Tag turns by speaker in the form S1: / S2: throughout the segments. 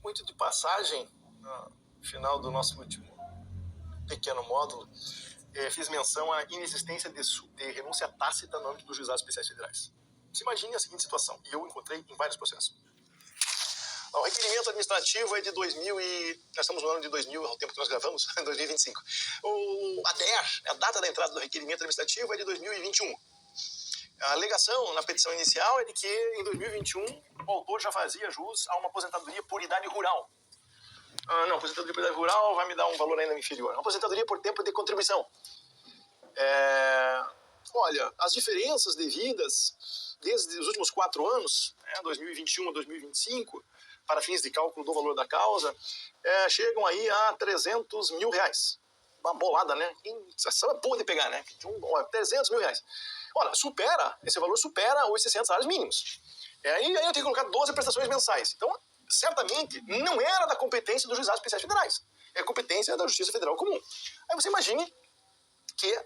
S1: Muito de passagem, no final do nosso último pequeno módulo, fiz menção à inexistência de renúncia tácita no âmbito dos juizados especiais federais. Você imagine a seguinte situação, e eu encontrei em vários processos. O requerimento administrativo é de 2000 e... Nós estamos no ano de 2000, é o tempo que nós gravamos, 2025. A DER, a data da entrada do requerimento administrativo é de 2021. A alegação na petição inicial é de que, em 2021, o autor já fazia jus a uma aposentadoria por idade rural. Não, aposentadoria por idade rural vai me dar um valor ainda inferior. Aposentadoria por tempo de contribuição. Olha, as diferenças devidas desde os últimos 4 anos, 2021 a 2025, para fins de cálculo do valor da causa, chegam aí a 300 mil reais. Uma bolada, né? Essa é boa de pegar, né? 300 mil reais. Olha, esse valor supera os 60 salários mínimos. Aí eu tenho que colocar 12 prestações mensais. Então, certamente, não era da competência dos juizados especiais federais. É competência da Justiça Federal Comum. Aí você imagine que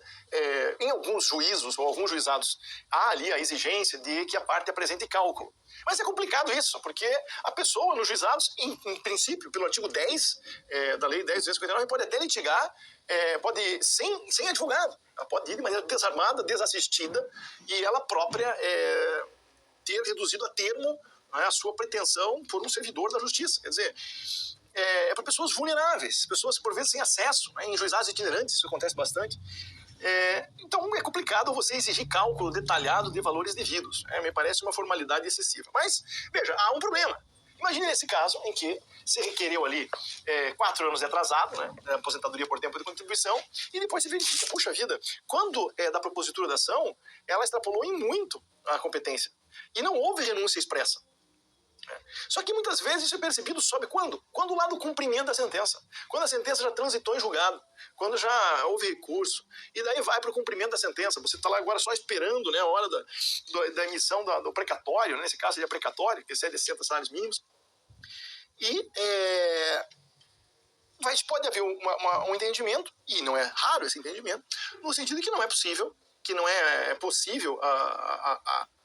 S1: em alguns juízos ou alguns juizados há ali a exigência de que a parte apresente cálculo. Mas é complicado isso, porque a pessoa nos juizados, em princípio, pelo artigo 10 da Lei 10.259, pode até litigar, pode sem advogado. Ela pode ir de maneira desarmada, desassistida, e ela própria ter reduzido a termo, né, a sua pretensão por um servidor da justiça. Quer dizer, para pessoas vulneráveis, pessoas por vezes sem acesso, né, em juizados itinerantes, isso acontece bastante. Então é complicado você exigir cálculo detalhado de valores devidos. Me parece uma formalidade excessiva. Mas, veja, há um problema. Imagine nesse caso em que você requereu ali 4 anos de atrasado, né, aposentadoria por tempo de contribuição, e depois você verifica, puxa vida, quando da propositura da ação, ela extrapolou em muito a competência. E não houve renúncia expressa. Só que muitas vezes isso é percebido, sabe quando? Quando lá do cumprimento da sentença. Quando a sentença já transitou em julgado, quando já houve recurso, e daí vai para o cumprimento da sentença. Você está lá agora só esperando, né, a hora da emissão do precatório, né, nesse caso seria precatório, que excede 60 salários mínimos. E pode haver um entendimento, e não é raro esse entendimento, no sentido de que não é possível,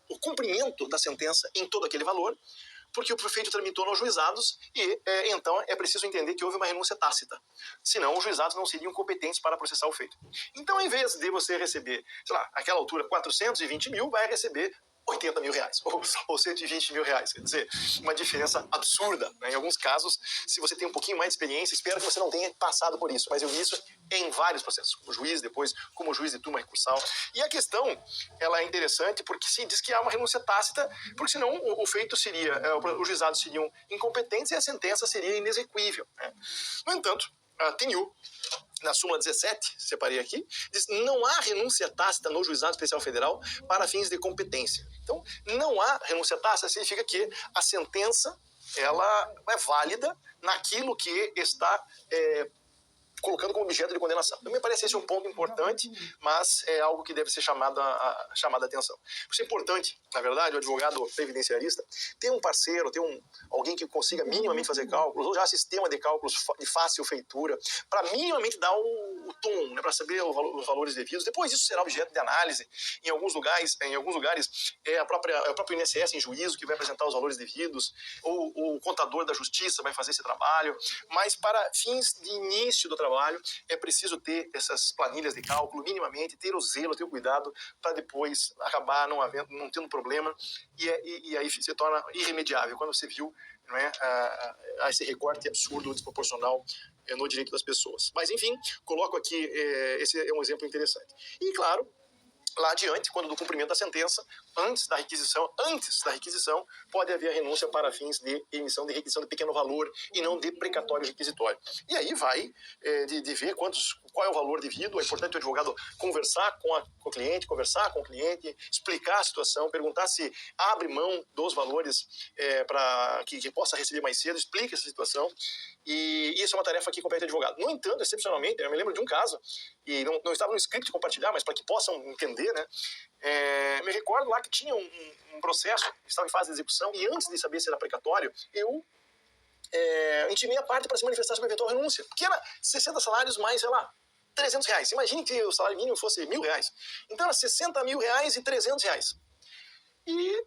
S1: o cumprimento da sentença em todo aquele valor, porque o prefeito tramitou nos juizados e, então, é preciso entender que houve uma renúncia tácita. Senão, os juizados não seriam competentes para processar o feito. Então, em vez de você receber, sei lá, aquela altura, 420 mil, vai receber 80 mil reais, ou 120 mil reais. Quer dizer, uma diferença absurda, né? Em alguns casos, se você tem um pouquinho mais de experiência, espero que você não tenha passado por isso, mas eu vi isso em vários processos, como juiz, depois como juiz de turma recursal. E a questão, ela é interessante porque se diz que há uma renúncia tácita, porque senão o feito seria, os juizados seriam incompetentes e a sentença seria inexequível, né? No entanto, a TNU, na súmula 17, separei aqui, diz não há renúncia tácita no Juizado Especial Federal para fins de competência. Então, não há renúncia tácita significa que a sentença ela é válida naquilo que está colocando como objeto de condenação. Então, me parece esse um ponto importante, mas é algo que deve ser chamado a atenção. Isso é importante, na verdade, o advogado previdenciarista ter um parceiro, ter alguém que consiga minimamente fazer cálculos, ou já sistema de cálculos de fácil feitura, para minimamente dar o tom, né, para saber os valores devidos. Depois isso será objeto de análise. Em alguns lugares é o próprio INSS em juízo que vai apresentar os valores devidos, ou o contador da justiça vai fazer esse trabalho, mas para fins de início do trabalho é preciso ter essas planilhas de cálculo minimamente, ter o zelo, ter o cuidado para depois acabar não tendo problema e aí se torna irremediável quando você viu, não é, esse recorte absurdo, desproporcional no direito das pessoas. Mas enfim, coloco aqui, esse é um exemplo interessante. E claro, lá adiante, quando do cumprimento da sentença, antes da requisição, pode haver a renúncia para fins de emissão de requisição de pequeno valor e não de precatório requisitório. E aí vai de ver qual é o valor devido. É importante o advogado conversar com o cliente, explicar a situação, perguntar se abre mão dos valores para que possa receber mais cedo, explica essa situação. E isso é uma tarefa que compete ao advogado. No entanto, excepcionalmente, eu me lembro de um caso, e não estava no script de compartilhar, mas para que possam entender, né? Me recordo lá que tinha um processo que estava em fase de execução, e antes de saber se era precatório, eu intimei a parte para se manifestar sobre eventual renúncia, porque era 60 salários mais, sei lá, 300 reais. Imagine que o salário mínimo fosse R$1.000. Então era 60 mil reais e 300 reais. E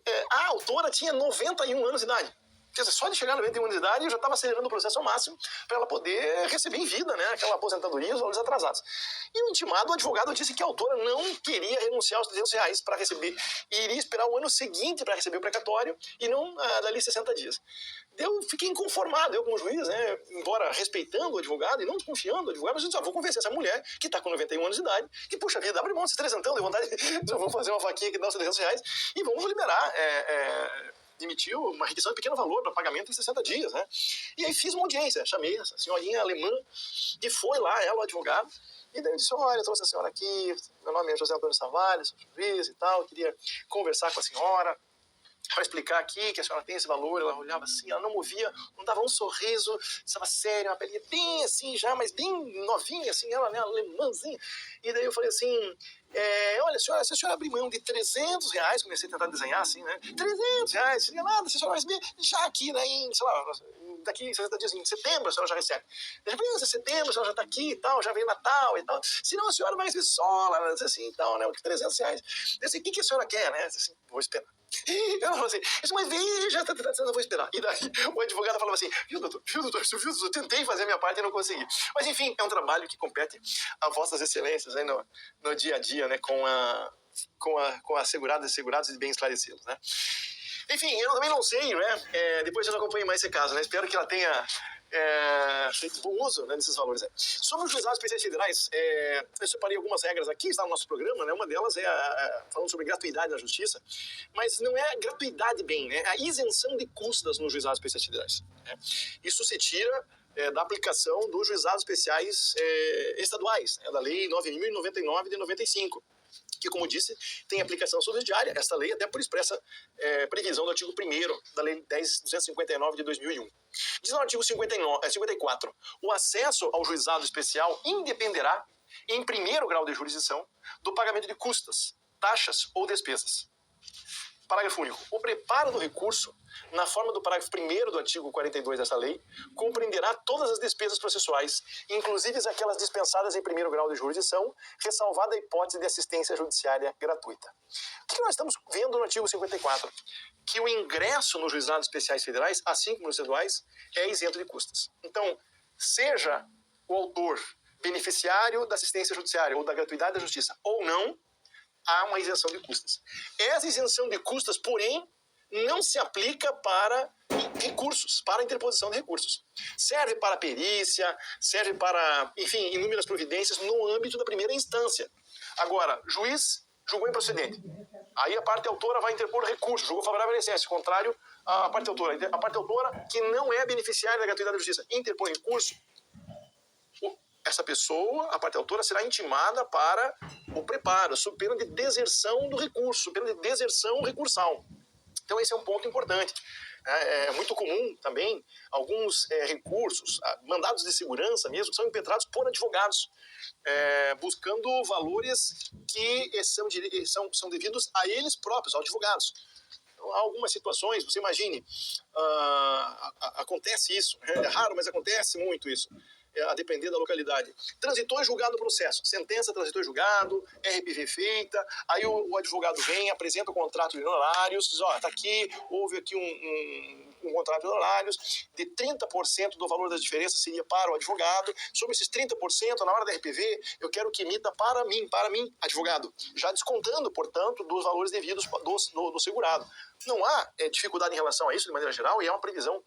S1: autora tinha 91 anos de idade. Quer dizer, só de chegar a 91 anos de idade, eu já estava acelerando o processo ao máximo para ela poder receber em vida, né, aquela aposentadoria e os valores atrasados. E o intimado, o advogado disse que a autora não queria renunciar aos R$300 para receber, e iria esperar o ano seguinte para receber o precatório e não dali 60 dias. Eu fiquei inconformado, eu como juiz, né, embora respeitando o advogado e não desconfiando do advogado, mas eu disse, vou convencer essa mulher, que está com 91 anos de idade, que, puxa vida, abre mão desses trezentão, de vontade, eu vou fazer uma vaquinha que dá os R$300 e vamos liberar, demitiu uma requisição de pequeno valor para pagamento em 60 dias, né? E aí fiz uma audiência, chamei essa senhorinha alemã e foi lá, ela, o advogado, e daí eu disse, olha, eu trouxe a senhora aqui, meu nome é José Antônio Savales, sou juiz e tal, queria conversar com a senhora, para explicar aqui que a senhora tem esse valor. Ela olhava assim, ela não movia, não dava um sorriso, estava séria, uma pelinha bem assim já, mas bem novinha assim, ela, né, alemãzinha. E daí eu falei assim, olha, senhora, se a senhora abrir mão de R$300, comecei a tentar desenhar assim, né, R$300, seria nada, se a senhora receber já aqui, né, em, sei lá, daqui 60 dias, em setembro a senhora já recebe. Depois em setembro a senhora já está aqui e tal, já vem Natal e tal. Senão a senhora vai receber só, ela disse assim, e tal, né, R$300. Eu disse, o que a senhora quer, né? Eu disse assim, vou esperar. Ela falou assim, mas veja, tá dizendo, eu vou esperar. E daí o advogado falava assim, viu, doutor, eu tentei fazer a minha parte e não consegui. Mas enfim, é um trabalho que compete a vossas excelências, né, no dia a dia, né, com assegurados e segurados e bem esclarecidos, né. Enfim, eu também não sei, né, depois eu não acompanhei mais esse caso, né, espero que ela tenha feito bom uso, né, desses valores. Sobre os juizados especiais federais, eu separei algumas regras aqui, está no nosso programa, né, uma delas é falando sobre gratuidade na justiça, mas não é a gratuidade bem, né, a isenção de custas nos juizados especiais federais, né. Isso se tira da aplicação dos juizados especiais estaduais, né, da Lei 9.099 de 95, que, como disse, tem aplicação subsidiária, esta lei até por expressa previsão do artigo 1º da Lei 10.259 de 2001. Diz no artigo 54, o acesso ao juizado especial independerá, em primeiro grau de jurisdição, do pagamento de custas, taxas ou despesas. Parágrafo único. O preparo do recurso, na forma do parágrafo 1º do artigo 42 dessa lei, compreenderá todas as despesas processuais, inclusive aquelas dispensadas em primeiro grau de jurisdição, ressalvada a hipótese de assistência judiciária gratuita. O que nós estamos vendo no artigo 54? Que o ingresso nos juizados especiais federais, assim como nos estaduais, é isento de custas. Então, seja o autor beneficiário da assistência judiciária ou da gratuidade da justiça ou não, há uma isenção de custas. Essa isenção de custas, porém, não se aplica para recursos, para a interposição de recursos. Serve para perícia, serve para, enfim, inúmeras providências no âmbito da primeira instância. Agora, juiz julgou improcedente. Aí a parte autora vai interpor recurso, julgou favorável ao INSS, contrário à parte autora. A parte autora, que não é beneficiária da gratuidade da justiça, interpõe recurso, essa pessoa, a parte autora, será intimada para o preparo, sob pena de deserção do recurso, sob pena de deserção recursal. Então esse é um ponto importante. É muito comum também alguns recursos, mandados de segurança mesmo, que são impetrados por advogados, buscando valores que são devidos a eles próprios, aos advogados. Há algumas situações, você imagine, acontece isso, é raro, mas acontece muito isso, a depender da localidade. Transitou e julgado o processo, sentença, transitou e julgado, RPV feita, aí o advogado vem, apresenta o contrato de honorários, diz, tá aqui, houve aqui um contrato de honorários, de 30% do valor das diferenças seria para o advogado, sobre esses 30%, na hora da RPV, eu quero que emita para mim, advogado, já descontando, portanto, dos valores devidos do segurado. Não há dificuldade em relação a isso, de maneira geral, e é uma previsão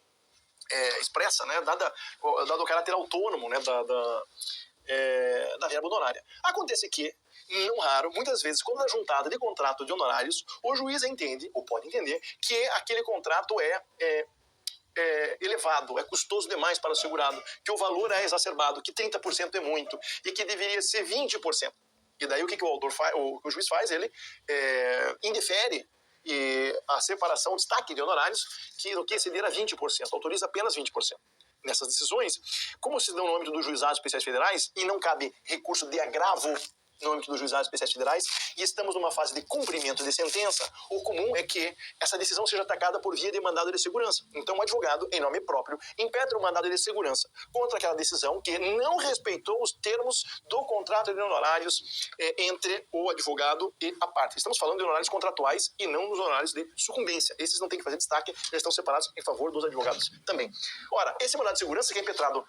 S1: expressa, né, dado o caráter autônomo, né, da verba honorária. Acontece que, não raro, muitas vezes, quando é juntada de contrato de honorários, o juiz entende, ou pode entender, que aquele contrato é elevado, é custoso demais para o segurado, que o valor é exacerbado, que 30% é muito, e que deveria ser 20%. E daí o que o juiz faz? Ele indefere a separação, o destaque de honorários, no que exceder a 20%, autoriza apenas 20%. Nessas decisões, como se dão no âmbito dos juizados especiais federais e não cabe recurso de agravo, no âmbito dos juizados especiais federais e estamos numa fase de cumprimento de sentença, o comum é que essa decisão seja atacada por via de mandado de segurança. Então, o advogado, em nome próprio, impetra o mandado de segurança contra aquela decisão que não respeitou os termos do contrato de honorários entre o advogado e a parte. Estamos falando de honorários contratuais e não dos honorários de sucumbência. Esses não tem que fazer destaque, eles estão separados em favor dos advogados também. Ora, esse mandado de segurança que é impetrado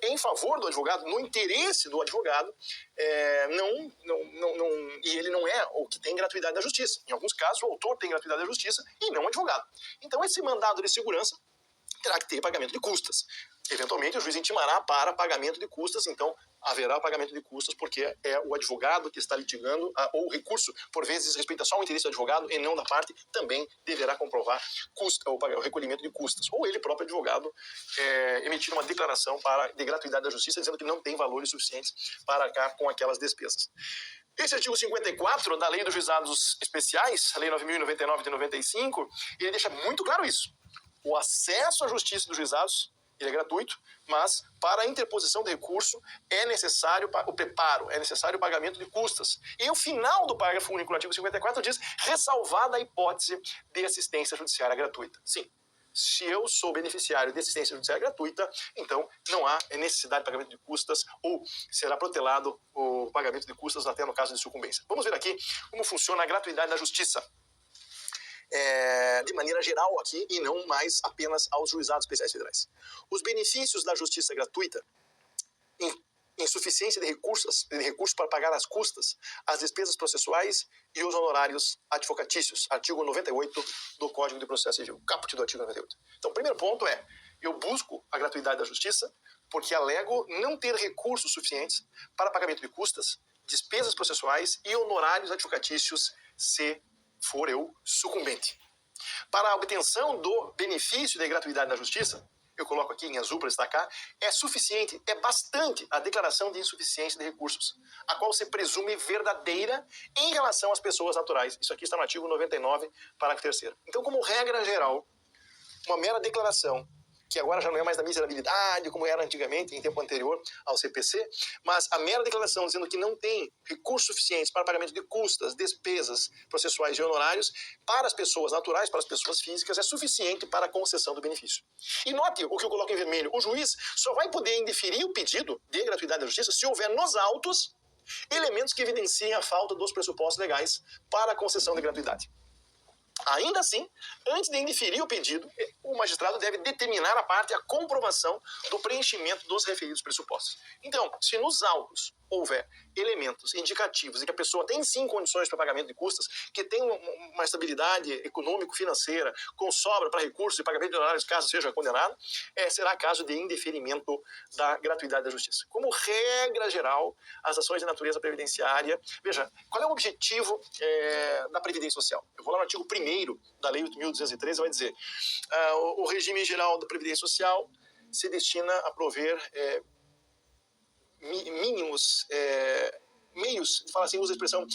S1: em favor do advogado, no interesse do advogado, e ele não é o que tem gratuidade da justiça. Em alguns casos, o autor tem gratuidade da justiça e não o advogado. Então, esse mandado de segurança terá que ter pagamento de custas. Eventualmente, o juiz intimará para pagamento de custas, então haverá pagamento de custas, porque é o advogado que está litigando, ou o recurso, por vezes, respeita só o interesse do advogado e não da parte, também deverá comprovar o recolhimento de custas. Ou ele próprio advogado emitir uma declaração de gratuidade da justiça, dizendo que não tem valores suficientes para arcar com aquelas despesas. Esse artigo 54 da Lei dos Juizados Especiais, a Lei 9.099 de 95, ele deixa muito claro isso. O acesso à justiça dos juizados, ele é gratuito, mas para a interposição de recurso é necessário o preparo, é necessário o pagamento de custas. E o final do parágrafo único do artigo 54 diz, ressalvada a hipótese de assistência judiciária gratuita. Sim, se eu sou beneficiário de assistência judiciária gratuita, então não há necessidade de pagamento de custas ou será protelado o pagamento de custas até no caso de sucumbência. Vamos ver aqui como funciona a gratuidade da justiça. De maneira geral aqui e não mais apenas aos juizados especiais federais. Os benefícios da justiça gratuita, insuficiência de recursos para pagar as custas, as despesas processuais e os honorários advocatícios, artigo 98 do Código de Processo Civil, caput do artigo 98. Então, o primeiro ponto é, eu busco a gratuidade da justiça porque alego não ter recursos suficientes para pagamento de custas, despesas processuais e honorários advocatícios se for eu sucumbente. Para a obtenção do benefício da gratuidade da justiça, eu coloco aqui em azul para destacar, é suficiente, é bastante a declaração de insuficiência de recursos, a qual se presume verdadeira em relação às pessoas naturais. Isso aqui está no artigo 99, parágrafo 3º. Então, como regra geral, uma mera declaração, que agora já não é mais da miserabilidade, como era antigamente, em tempo anterior ao CPC, mas a mera declaração dizendo que não tem recursos suficientes para pagamento de custas, despesas processuais e honorários para as pessoas naturais, para as pessoas físicas, é suficiente para a concessão do benefício. E note o que eu coloco em vermelho, o juiz só vai poder indeferir o pedido de gratuidade da justiça se houver nos autos elementos que evidenciem a falta dos pressupostos legais para a concessão de gratuidade. Ainda assim, antes de indeferir o pedido, o magistrado deve determinar à parte a comprovação do preenchimento dos referidos pressupostos. Então, se nos autos houver elementos indicativos de que a pessoa tem sim condições para pagamento de custas, que tem uma estabilidade econômico-financeira, com sobra para recursos e pagamento de honorários, caso seja condenado, será caso de indeferimento da gratuidade da justiça. Como regra geral, as ações de natureza previdenciária... Veja, qual é o objetivo da Previdência Social? Eu vou lá no artigo 1º da Lei 8.213, vai dizer o regime geral da Previdência Social se destina a prover meios, fala assim, usa a expressão,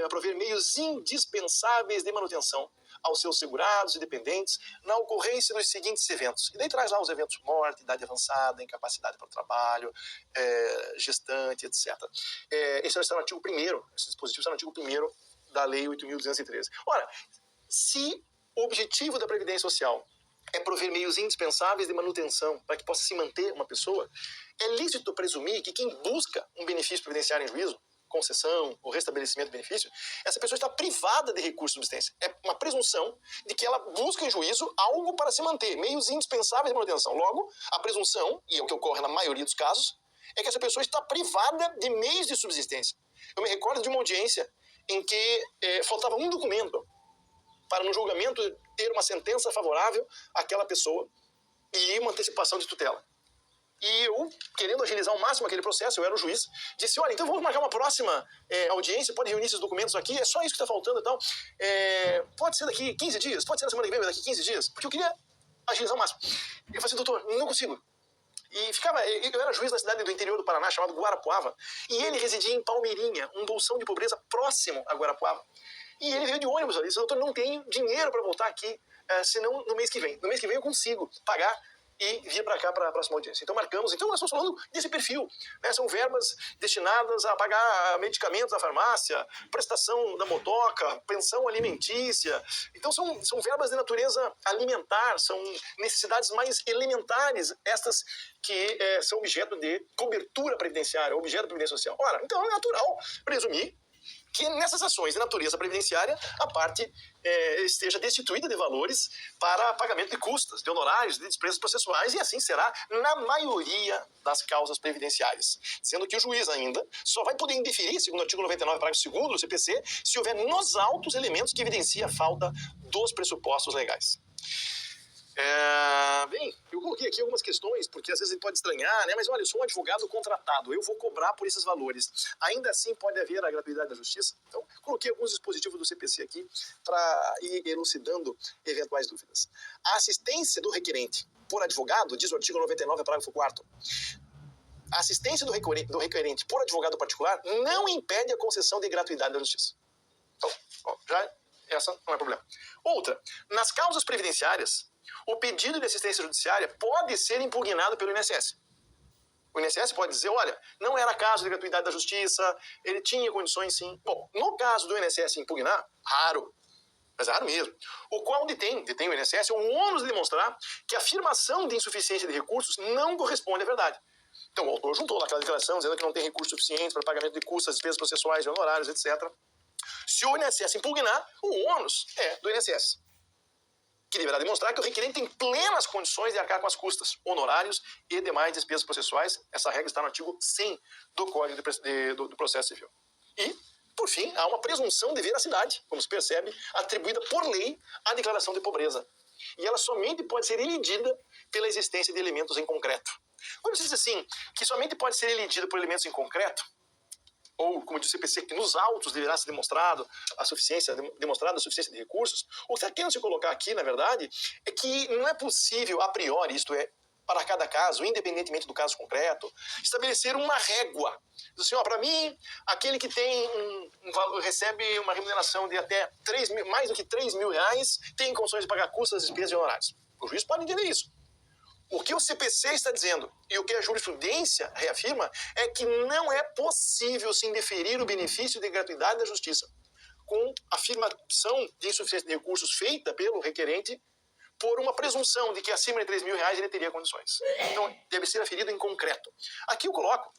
S1: a prover meios indispensáveis de manutenção aos seus segurados e dependentes na ocorrência dos seguintes eventos. E daí traz lá os eventos morte, idade avançada, incapacidade para o trabalho, gestante, etc. Esse está no artigo 1º, esse dispositivo está no artigo 1º da Lei 8.213. Ora, se o objetivo da Previdência Social é prover meios indispensáveis de manutenção para que possa se manter uma pessoa, é lícito presumir que quem busca um benefício previdenciário em juízo, concessão ou restabelecimento de benefício, essa pessoa está privada de recursos de subsistência. É uma presunção de que ela busca em juízo algo para se manter, meios indispensáveis de manutenção. Logo, a presunção, e é o que ocorre na maioria dos casos, é que essa pessoa está privada de meios de subsistência. Eu me recordo de uma audiência em que faltava um documento para no julgamento ter uma sentença favorável àquela pessoa e uma antecipação de tutela. E eu, querendo agilizar ao máximo aquele processo, eu era o juiz, disse, olha, então vamos marcar uma próxima audiência, pode reunir esses documentos aqui, é só isso que está faltando e tal. Pode ser daqui 15 dias, pode ser na semana que vem, mas daqui 15 dias, porque eu queria agilizar ao máximo. E eu falei assim, doutor, não consigo. E eu era juiz na cidade do interior do Paraná, chamado Guarapuava, e ele residia em Palmeirinha, um bolsão de pobreza próximo a Guarapuava. E ele veio de ônibus ali, disse, doutor, não tenho dinheiro para voltar aqui, senão no mês que vem. No mês que vem eu consigo pagar e vir para cá para a próxima audiência. Então marcamos, então nós estamos falando desse perfil, né? São verbas destinadas a pagar medicamentos da farmácia, prestação da motoca, pensão alimentícia. Então são verbas de natureza alimentar, são necessidades mais elementares, estas que são objeto de cobertura previdenciária, objeto da previdência social. Ora, então é natural presumir que nessas ações de natureza previdenciária a parte esteja destituída de valores para pagamento de custas, de honorários, de despesas processuais, e assim será na maioria das causas previdenciárias. Sendo que o juiz ainda só vai poder indeferir, segundo o artigo 99, parágrafo 2º do CPC, se houver nos autos elementos que evidenciem a falta dos pressupostos legais. Bem, eu coloquei aqui algumas questões, porque às vezes ele pode estranhar, né? Mas olha, eu sou um advogado contratado, eu vou cobrar por esses valores. Ainda assim pode haver a gratuidade da justiça? Então, coloquei alguns dispositivos do CPC aqui para ir elucidando eventuais dúvidas. A assistência do requerente por advogado, diz o artigo 99, parágrafo 4º, a assistência do requerente por advogado particular não impede a concessão de gratuidade da justiça. Então, essa não é problema. Outra, nas causas previdenciárias, o pedido de assistência judiciária pode ser impugnado pelo INSS. O INSS pode dizer, olha, não era caso de gratuidade da justiça, ele tinha condições sim. Bom, no caso do INSS impugnar, raro, mas é raro mesmo, o qual detém o INSS o ônus de demonstrar que a afirmação de insuficiência de recursos não corresponde à verdade. Então o autor juntou naquela declaração dizendo que não tem recursos suficientes para pagamento de custas, despesas processuais, de honorários, etc. Se o INSS impugnar, o ônus é do INSS, que deverá demonstrar que o requerente tem plenas condições de arcar com as custas, honorários e demais despesas processuais. Essa regra está no artigo 100 do Código do Processo Civil. E, por fim, há uma presunção de veracidade, como se percebe, atribuída por lei à declaração de pobreza. E ela somente pode ser elidida pela existência de elementos em concreto. Quando se diz assim, que somente pode ser elidida por elementos em concreto, ou, como diz o CPC, que nos autos deverá ser demonstrada a suficiência de recursos, o que está querendo se colocar aqui, na verdade, é que não é possível, a priori, isto é, para cada caso, independentemente do caso concreto, estabelecer uma régua. Diz assim, para mim, aquele que tem recebe uma remuneração de até mais do que 3 mil reais, tem condições de pagar custas, despesas e honorários. O juiz pode entender isso. O que o CPC está dizendo e o que a jurisprudência reafirma é que não é possível se indeferir o benefício de gratuidade da justiça com afirmação de insuficiência de recursos feita pelo requerente por uma presunção de que acima de 3 mil reais ele teria condições. Então, deve ser aferido em concreto. Aqui eu coloco,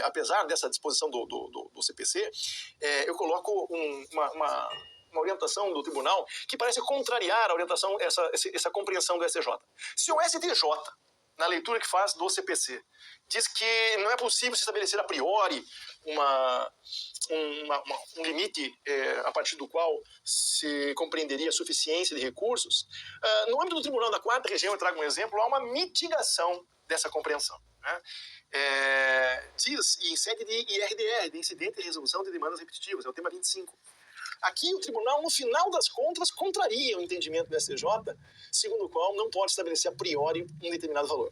S1: apesar dessa disposição do CPC, eu coloco uma orientação do tribunal que parece contrariar a orientação, essa compreensão do STJ. Se o STJ, na leitura que faz do CPC, diz que não é possível se estabelecer a priori um limite a partir do qual se compreenderia a suficiência de recursos, no âmbito do Tribunal da Quarta Região, eu trago um exemplo, há uma mitigação dessa compreensão, né? Diz, em sede de IRDR, de Incidente e Resolução de Demandas Repetitivas, é o tema 25. Aqui o tribunal, no final das contas, contraria o entendimento do STJ, segundo o qual não pode estabelecer a priori um determinado valor.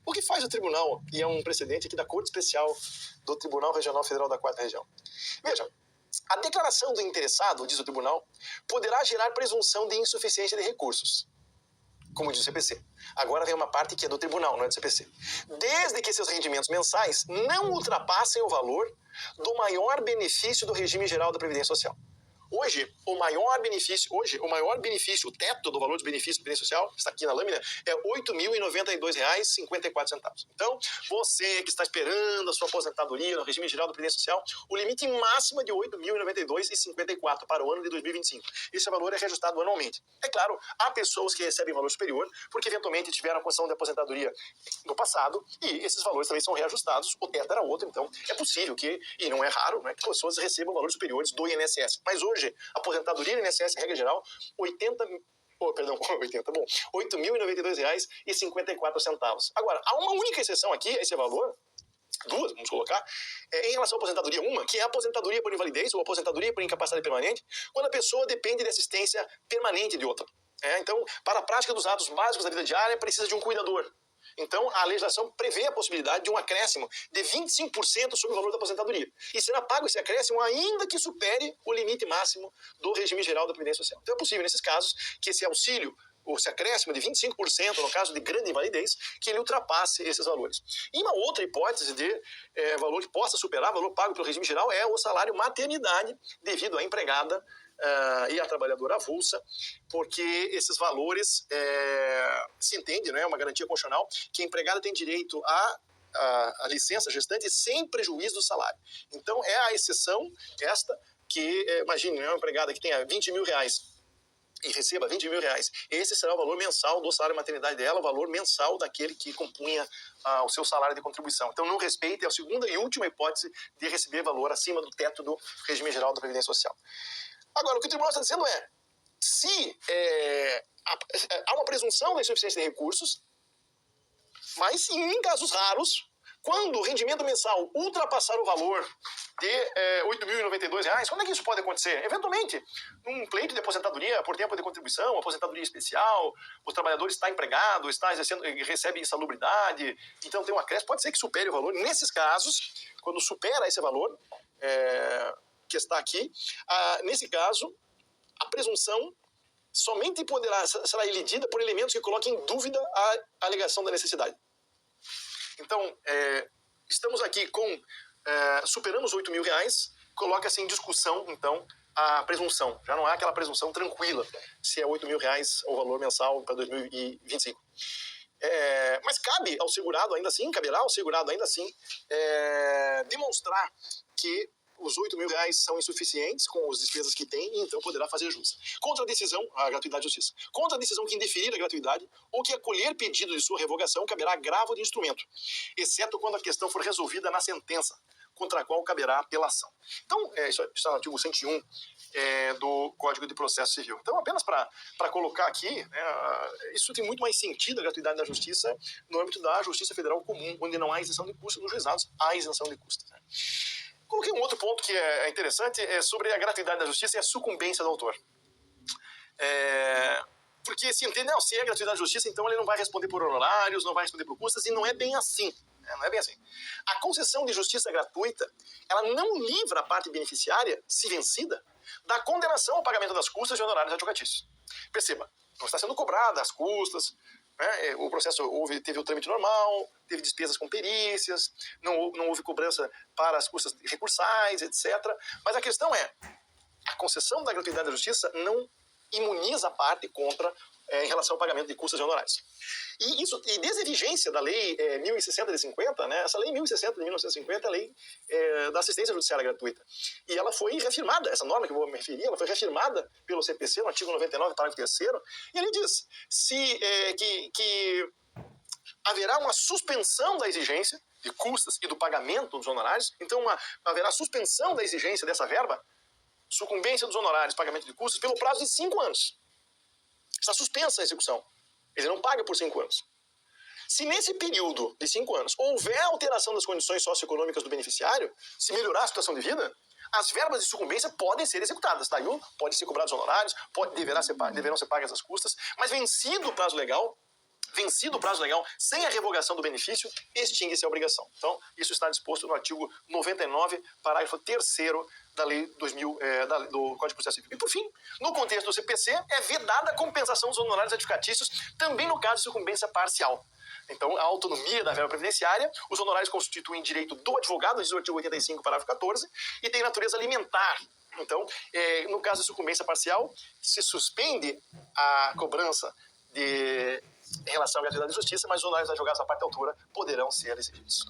S1: O que faz o tribunal, e é um precedente aqui da Corte Especial do Tribunal Regional Federal da Quarta Região. Veja, a declaração do interessado, diz o tribunal, poderá gerar presunção de insuficiência de recursos, como diz o CPC. Agora vem uma parte que é do tribunal, não é do CPC. Desde que seus rendimentos mensais não ultrapassem o valor do maior benefício do regime geral da Previdência Social. Hoje, o maior benefício, o teto do valor dos benefícios da Previdência Social, está aqui na lâmina, é R$ 8.092,54. Então, você que está esperando a sua aposentadoria no regime geral da Previdência Social, o limite máximo é de R$ 8.092,54 para o ano de 2025. Esse valor é reajustado anualmente. É claro, há pessoas que recebem valor superior, porque eventualmente tiveram a condição de aposentadoria no passado, e esses valores também são reajustados, o teto era outro, então é possível que, e não é raro, né, que pessoas recebam valores superiores do INSS. Mas hoje, a aposentadoria do INSS, regra geral, R$ 8.092,54. Agora, há uma única exceção aqui a esse valor, duas, vamos colocar, em relação à aposentadoria, uma, que é a aposentadoria por invalidez ou aposentadoria por incapacidade permanente, quando a pessoa depende de assistência permanente de outra. Então, para a prática dos atos básicos da vida diária, precisa de um cuidador. Então, a legislação prevê a possibilidade de um acréscimo de 25% sobre o valor da aposentadoria. E será pago esse acréscimo ainda que supere o limite máximo do regime geral da Previdência Social. Então, é possível, nesses casos, que esse auxílio ou esse acréscimo de 25% no caso de grande invalidez, que ele ultrapasse esses valores. E uma outra hipótese de valor que possa superar o valor pago pelo regime geral é o salário maternidade devido à empregada e à trabalhadora avulsa, porque esses valores se entende, né, uma garantia constitucional, que a empregada tem direito a licença gestante sem prejuízo do salário. Então é a exceção esta que, imagine, né, uma empregada que tenha 20 mil reais e receba 20 mil reais. Esse será o valor mensal do salário de maternidade dela, o valor mensal daquele que compunha o seu salário de contribuição. Então, no respeito, é a segunda e última hipótese de receber valor acima do teto do regime geral da Previdência Social. Agora, o que o tribunal está dizendo é, se há uma presunção da insuficiência de recursos, mas em casos raros, quando o rendimento mensal ultrapassar o valor de R$ 8.092, quando é que isso pode acontecer? Eventualmente, num pleito de aposentadoria por tempo de contribuição, aposentadoria especial, o trabalhador está empregado, está exercendo, recebe insalubridade, então tem um acréscimo, pode ser que supere o valor. Nesses casos, quando supera esse valor que está aqui, nesse caso, a presunção somente será elidida por elementos que coloquem em dúvida a alegação da necessidade. Então, estamos aqui superamos R$ 8.000, coloca-se em discussão, então, a presunção. Já não há aquela presunção tranquila se é R$ 8.000 o valor mensal para 2025. Mas cabe ao segurado, ainda assim, caberá ao segurado, ainda assim, demonstrar que os R$ 8.000 são insuficientes com as despesas que tem, e então poderá fazer jus. Contra a decisão, a gratuidade de justiça. Contra a decisão que indeferir a gratuidade ou que acolher pedido de sua revogação, caberá agravo de instrumento, exceto quando a questão for resolvida na sentença, contra a qual caberá apelação. Então, isso está no artigo 101 do Código de Processo Civil. Então, apenas para colocar aqui, isso tem muito mais sentido, a gratuidade da justiça, no âmbito da Justiça Federal Comum, onde não há isenção de custos, nos juizados há isenção de custos. Coloquei um outro ponto que é interessante, sobre a gratuidade da justiça e a sucumbência do autor. Porque se entende, se é gratuidade da justiça, então ele não vai responder por honorários, não vai responder por custas, e não é bem assim. Não é bem assim. A concessão de justiça gratuita, ela não livra a parte beneficiária, se vencida, da condenação ao pagamento das custas e honorários advocatícios. Perceba, não está sendo cobrada as custas, né? O processo teve o trâmite normal, teve despesas com perícias, não houve cobrança para as custas recursais, etc. Mas a questão é, a concessão da gratuidade da justiça não imuniza a parte contra em relação ao pagamento de custas e honorários. E desde a vigência da Lei 1060 de 50, né, essa Lei 1060 de 1950 é a Lei da Assistência Judiciária Gratuita. E ela foi reafirmada, essa norma que eu vou me referir, ela foi reafirmada pelo CPC, no artigo 99, parágrafo 3º, e ele diz que haverá uma suspensão da exigência de custas e do pagamento dos honorários, então haverá suspensão da exigência dessa verba, sucumbência dos honorários, pagamento de custos, pelo prazo de 5 anos. Está suspensa a execução. Ele não paga por 5 anos. Se nesse período de 5 anos houver alteração das condições socioeconômicas do beneficiário, se melhorar a situação de vida, as verbas de sucumbência podem ser executadas. Daí podem ser cobrados honorários, deverão ser pagas as custas, mas vencido o prazo legal, sem a revogação do benefício, extingue-se a obrigação. Então, isso está disposto no artigo 99, parágrafo 3º da Lei 2000, do Código de Processo Civil. E, por fim, no contexto do CPC, é vedada a compensação dos honorários advocatícios, também no caso de sucumbência parcial. Então, a autonomia da verba previdenciária, os honorários constituem direito do advogado, diz o artigo 85, parágrafo 14, e tem natureza alimentar. Então, no caso de sucumbência parcial, se suspende a cobrança em relação à gratuidade de justiça, mas os honorários advogados à parte altura poderão ser exigidos.